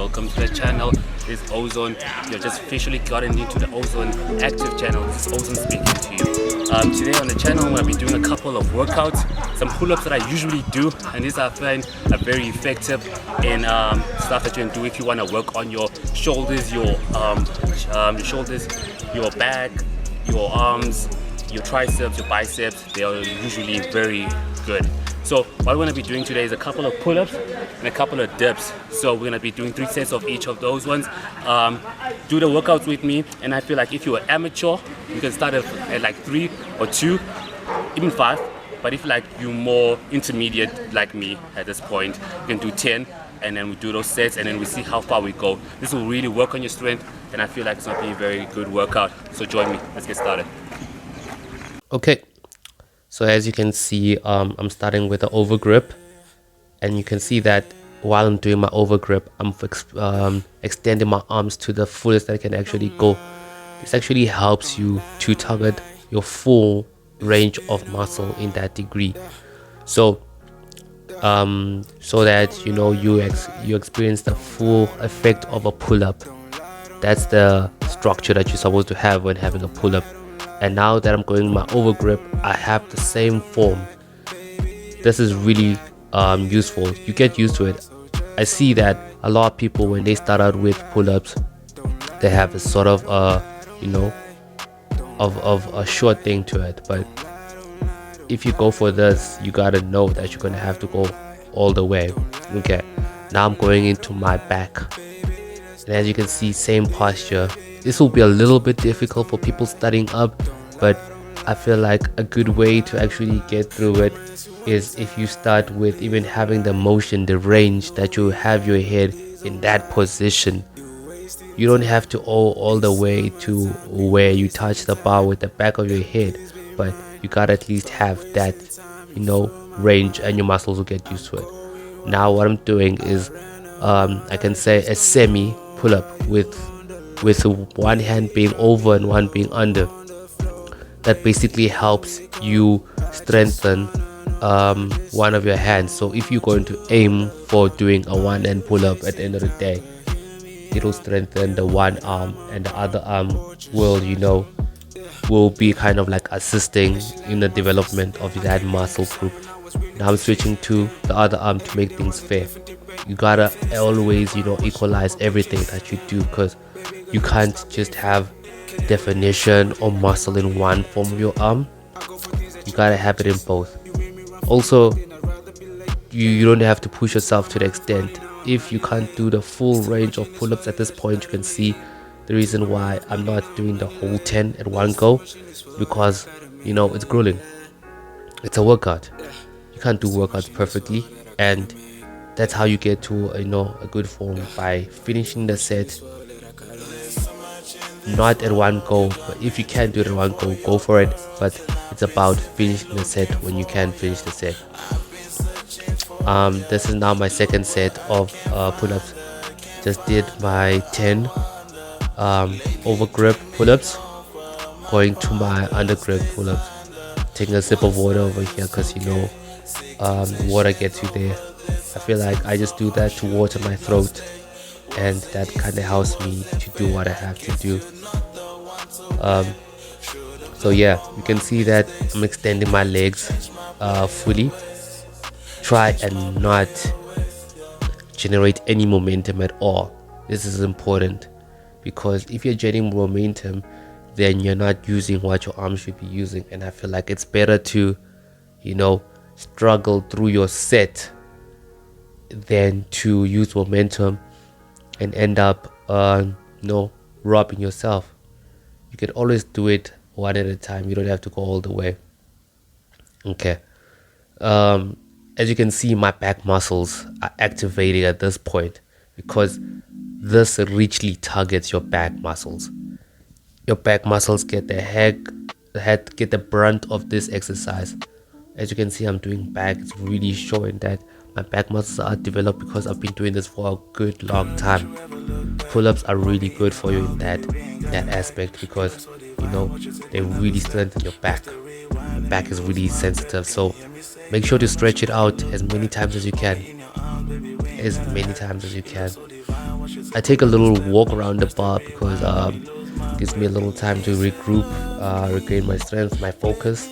welcome to the channel. This is Ozone. You've just officially gotten into the Ozone active channel. This is Ozone speaking to you. Today on the channel I'm going to be doing a couple of workouts, some pull-ups that I usually do, and these I find are very effective in stuff that you can do if you want to work on your shoulders, your back, your arms, your triceps, your biceps. They are usually very good. So what we're going to be doing today is a couple of pull-ups and a couple of dips. So we're going to be doing 3 sets of each of those ones. Do the workouts with me, and I feel like if you're an amateur, you can start at like 3 or 2, even 5. But if like you're more intermediate like me at this point, you can do 10, and then we do those sets, and then we see how far we go. This will really work on your strength, and I feel like it's going to be a very good workout. So join me. Let's get started. Okay, so as you can see, I'm starting with the overgrip, and you can see that while I'm doing my overgrip, I'm extending my arms to the fullest that I can actually go. This actually helps you to target your full range of muscle in that degree. So that you know you experience the full effect of a pull-up. That's the structure that you're supposed to have when having a pull-up. And now that I'm going my overgrip, I have the same form. This is really useful. You get used to it. I see that a lot of people, when they start out with pull-ups, they have a sort of of a short thing to it. But if you go for this, you gotta know that you're gonna have to go all the way. Okay, now I'm going into my back, and as you can see, same posture. This will be a little bit difficult for people starting up, but I feel like a good way to actually get through it is if you start with even having the motion, the range that you have your head in that position. You don't have to all the way to where you touch the bar with the back of your head, but you gotta at least have that, range, and your muscles will get used to it. Now what I'm doing is I can say a semi pull-up with one hand being over and one being under. That basically helps you strengthen one of your hands. So if you're going to aim for doing a one-hand pull-up at the end of the day, it'll strengthen the one arm, and the other arm will be kind of like assisting in the development of that muscle group. Now I'm switching to the other arm to make things fair. You gotta always equalize everything that you do, because you can't just have definition or muscle in one form of your arm. You gotta have it in both. Also, you don't have to push yourself to the extent. If you can't do the full range of pull-ups at this point, you can see the reason why I'm not doing the whole 10 at one go, because it's grueling. It's a workout. You can't do workouts perfectly, and that's how you get to a good form, by finishing the set not at one go. But if you can't do it at one go for it, but it's about finishing the set when you can finish the set. This is now my second set of pull-ups. Just did my 10 overgrip pull-ups, going to my undergrip pull-ups. Taking a sip of water over here, because water gets you there. I feel like I just do that to water my throat, and that kind of helps me to do what I have to do. So yeah, you can see that I'm extending my legs fully. Try and not generate any momentum at all. This is important, because if you're generating momentum, then you're not using what your arms should be using. And I feel like it's better to struggle through your set than to use momentum and end up robbing yourself. You can always do it one at a time. You don't have to go all the way. Okay. As you can see, my back muscles are activated at this point, because this richly targets your back muscles. Your back muscles get the brunt of this exercise. As you can see, I'm doing back. It's really showing that my back muscles are developed, because I've been doing this for a good long time. Pull-ups are really good for you in that aspect, because they really strengthen your back. The back is really sensitive, so make sure to stretch it out as many times as you can. I take a little walk around the bar because gives me a little time to regroup, regain my strength, my focus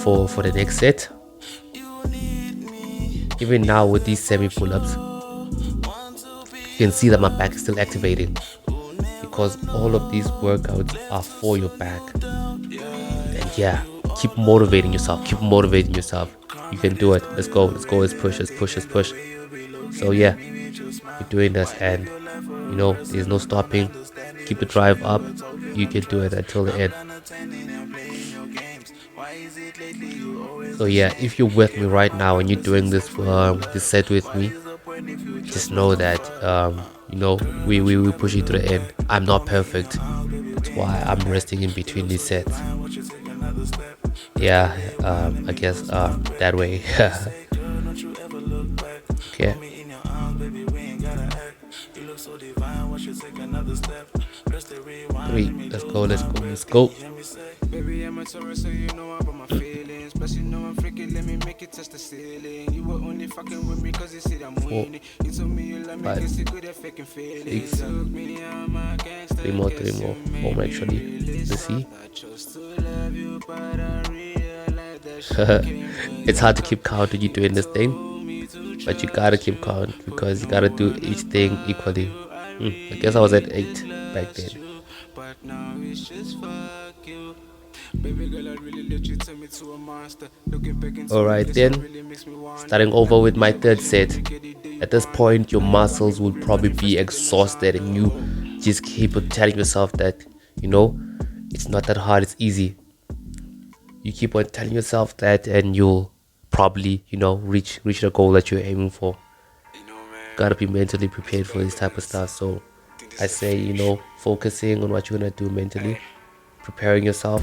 for the next set. Even now with these semi pull-ups, you can see that my back is still activating because all of these workouts are for your back. And yeah, keep motivating yourself, keep motivating yourself. You can do it. Let's go, let's push, let's push. So yeah, you're doing this, and you know there's no stopping. Keep the drive up. You can do it until the end. So yeah, if you're with me right now and you're doing this set with me, just know that you know we push it to the end. I'm not perfect. That's why I'm resting in between these sets. Yeah, I guess that way. Okay. 3, let's go. 4, 5, 6, 3 more, 4 actually. Let's see. It's hard to keep count when you're doing this thing, but you gotta keep count because you gotta do each thing equally. I guess I was at 8 back then. Alright then, starting over with my third set. At this point your muscles will probably be exhausted and you just keep on telling yourself that, you know, it's not that hard, it's easy. You keep on telling yourself that and you'll probably, you know, reach the goal that you're aiming for. Gotta be mentally prepared for this type of stuff. So I say, you know, focusing on what you're gonna do mentally, preparing yourself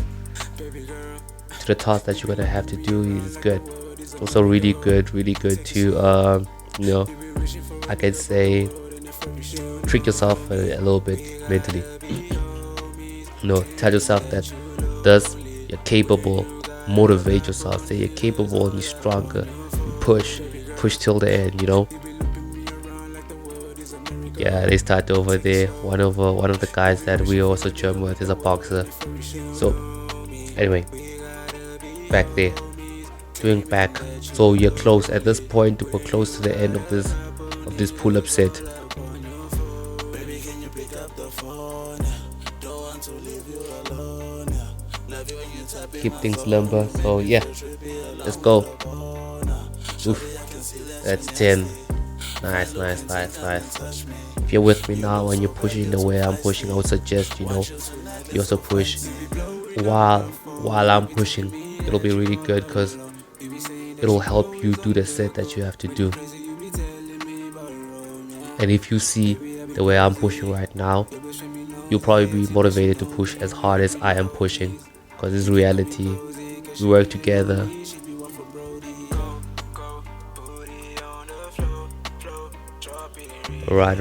to the task that you're gonna have to do is good. It's also really good to you know, I can say trick yourself a little bit mentally. You know, tell yourself that thus you're capable. Motivate yourself, say you're capable and you're stronger. Push till the end, you know. Yeah, they start over there. One of the guys that we also gym with is a boxer. So anyway, back there, doing back. So you're close at this point. We're close to the end of this pull-up set. Keep things limber. So yeah, let's go. Oof, that's 10. Nice. If you're with me now and you're pushing the way I'm pushing, I would suggest, you know, you also push while I'm pushing. It'll be really good because it'll help you do the set that you have to do. And if you see the way I'm pushing right now, you'll probably be motivated to push as hard as I am pushing because it's reality. We work together. Alright.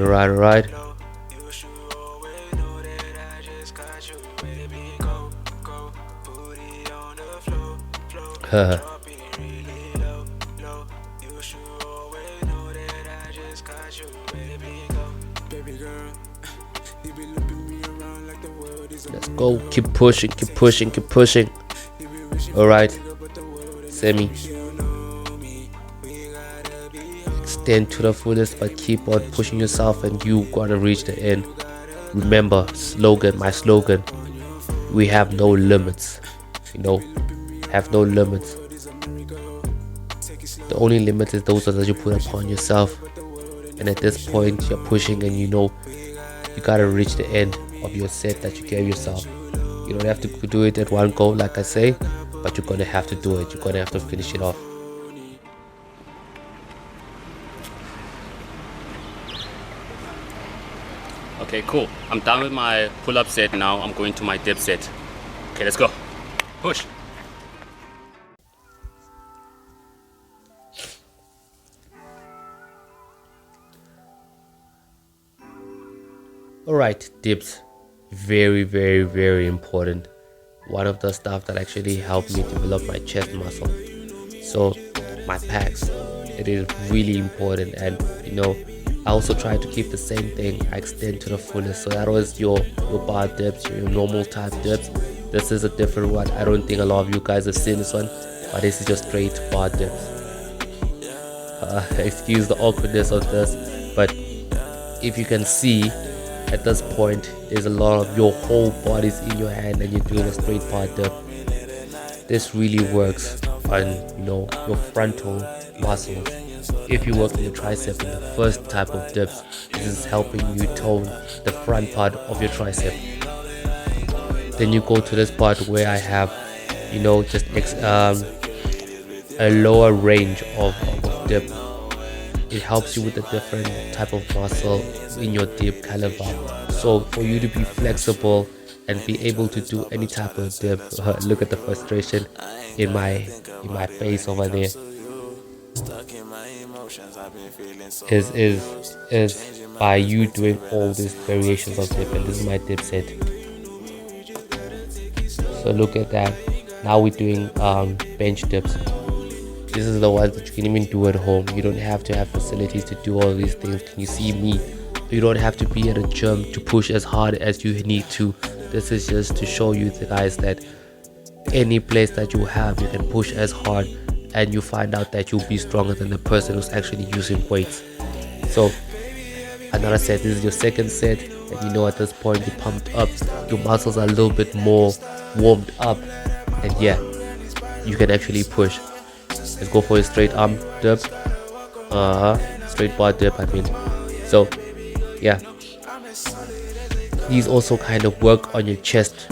Let's go. Keep pushing. Alright. Semi. Extend to the fullest, but keep on pushing yourself and you gotta reach the end. Remember, my slogan, we have no limits. You know, have no limits. The only limit is those that you put upon yourself. And at this point you're pushing and you know you gotta reach the end of your set that you gave yourself. You don't have to do it at one go like I say, but you're gonna have to do it. You're gonna have to finish it off. Okay, cool. I'm done with my pull-up set now. I'm going to my dip set. Okay, let's go. Push. Alright, dips. Very important. One of the stuff that actually helped me develop my chest muscle. So my pecs, it is really important, and you know, I also try to keep the same thing. I extend to the fullest. So that was your bar dips, your normal type dips. This is a different one. I don't think a lot of you guys have seen this one, but this is just straight bar dips. Excuse the awkwardness of this, but if you can see at this point, there's a lot of your whole body's in your hand and you're doing a straight bar dip. This really works on your frontal muscles. If you work on your tricep in the first type of dips, this is helping you tone the front part of your tricep. Then you go to this part where I have just a lower range of dip. It helps you with a different type of muscle in your dip caliber. So for you to be flexible and be able to do any type of dip, look at the frustration in my face over there. Is by you doing all these variations of dip, and this is my dip set. So look at that. Now we're doing bench dips. This is the ones that you can even do at home. You don't have to have facilities to do all these things. Can you see me? You don't have to be at a gym to push as hard as you need to. This is just to show you guys that any place that you have, you can push as hard and you find out that you'll be stronger than the person who's actually using weights. So another set, this is your second set, and at this point you're pumped up, your muscles are a little bit more warmed up, and yeah, you can actually push. Let's go for a straight arm dip, straight bar dip I mean. So yeah, these also kind of work on your chest.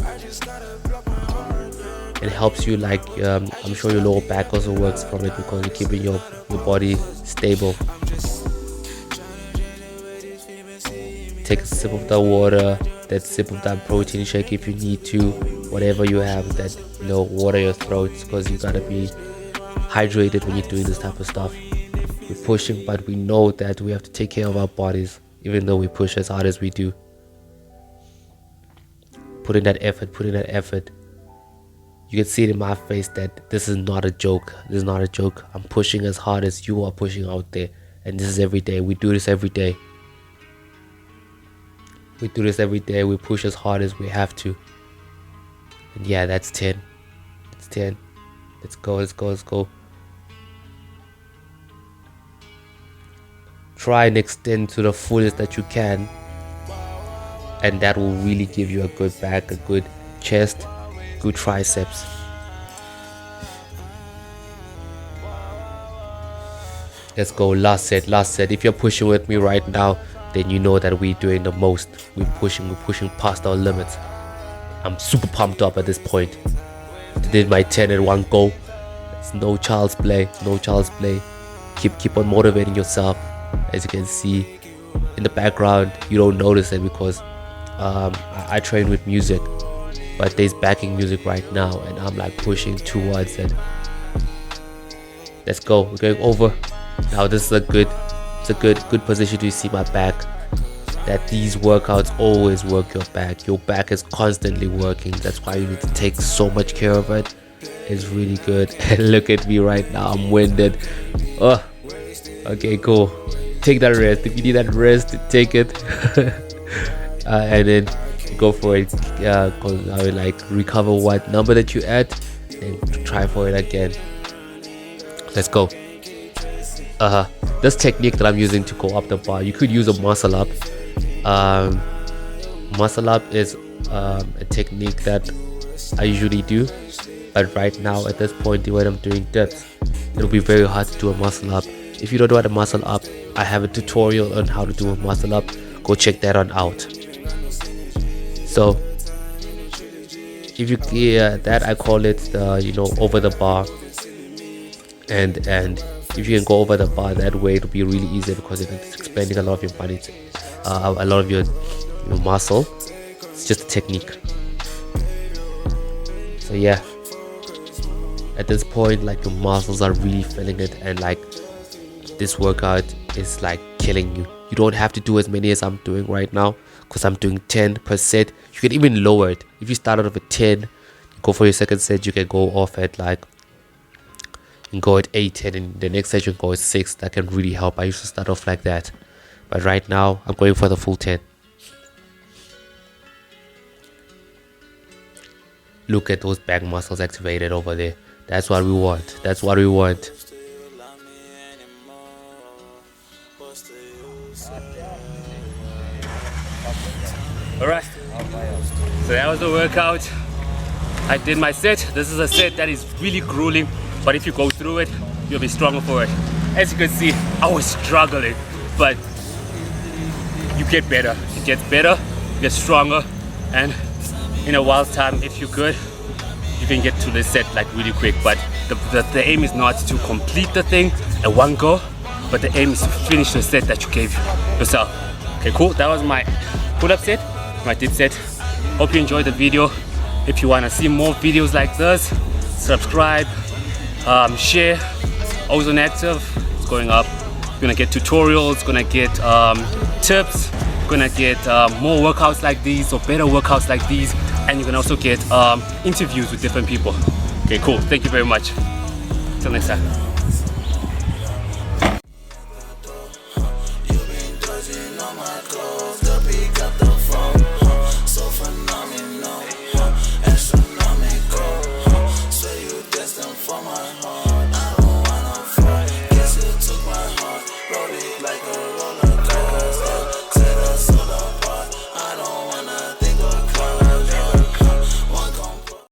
It helps you, like I'm sure your lower back also works from it because you're keeping your body stable. Take a sip of the water, that sip of that protein shake if you need to, whatever you have that water your throat, because you gotta be hydrated when you're doing this type of stuff. We're pushing, but we know that we have to take care of our bodies even though we push as hard as we do. Put in that effort. You can see it in my face that this is not a joke. I'm pushing as hard as you are pushing out there, and this is every day. We do this every day. We push as hard as we have to. And yeah, that's 10. It's 10. Let's go. Try and extend to the fullest that you can, and that will really give you a good back, a good chest, good triceps. Let's go. Last set. If you're pushing with me right now, then you know that we're doing the most. We're pushing past our limits. I'm super pumped up at this point. Did my 10 in one go. It's no child's play. Keep on motivating yourself. As you can see in the background, you don't notice it because I train with music, but there's backing music right now and I'm like pushing towards it. Let's go. We're going over. Now this is a good position to see my back. That these workouts always work your back. Your back is constantly working. That's why you need to take so much care of it. It's really good. And look at me right now. I'm winded. Oh, okay, cool. Take that rest. If you need that rest, take it. And then go for it. I will like recover what number that you at and try for it again. Let's go. This technique that I'm using to go up the bar, you could use a muscle up. Muscle up is a technique that I usually do, but right now at this point when I'm doing dips, it'll be very hard to do a muscle up. If you don't know how to muscle up, I have a tutorial on how to do a muscle up. Go check that one out. So if you that I call it the over the bar, and if you can go over the bar that way, it'll be really easy because it's expanding a lot of your body, a lot of your muscle. It's just a technique. So yeah, at this point, like your muscles are really feeling it, and like this workout is like killing you. You don't have to do as many as I'm doing right now because I'm doing 10 per set. You can even lower it. If you start out of a 10, you go for your second set, you can go off at like, you can go at 8, and in the next set you can go at 6. That can really help. I used to start off like that, but right now I'm going for the full 10. Look at those back muscles activated over there. That's what we want. That's what we want. Alright, so that was the workout. I did my set. This is a set that is really grueling, but if you go through it, you'll be stronger for it. As you can see, I was struggling, but you get better. It gets better, you get stronger, and in a while's time, if you're good, you can get to the set like really quick. But the aim is not to complete the thing at one go, but the aim is to finish the set that you gave yourself. Okay, cool. That was my pull-up set, my dip set. Hope you enjoyed the video. If you want to see more videos like this, subscribe, share. Ozone Active is going up. You're gonna get tutorials, gonna get tips, gonna get more workouts like these or better workouts like these, and you can also get interviews with different people. Okay, cool. Thank you very much. Till next time.